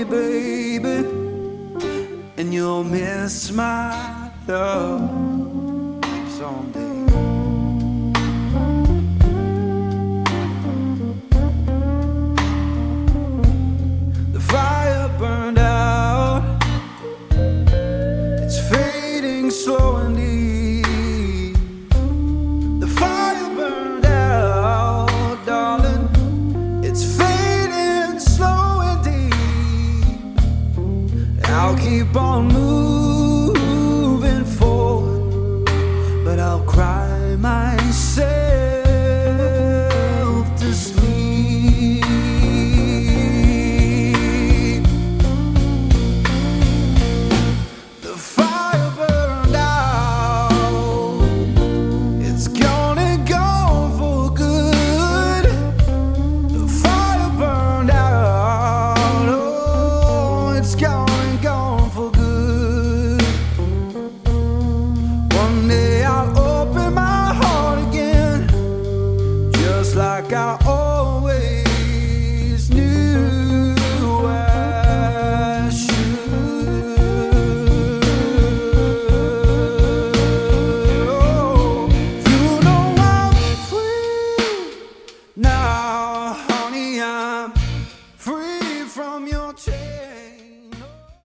me, baby, and you'll miss my love someday. The fire burned out, it's fading slow and deep. The fire burned out, darling, it's fading slow and deep. I'll keep on moving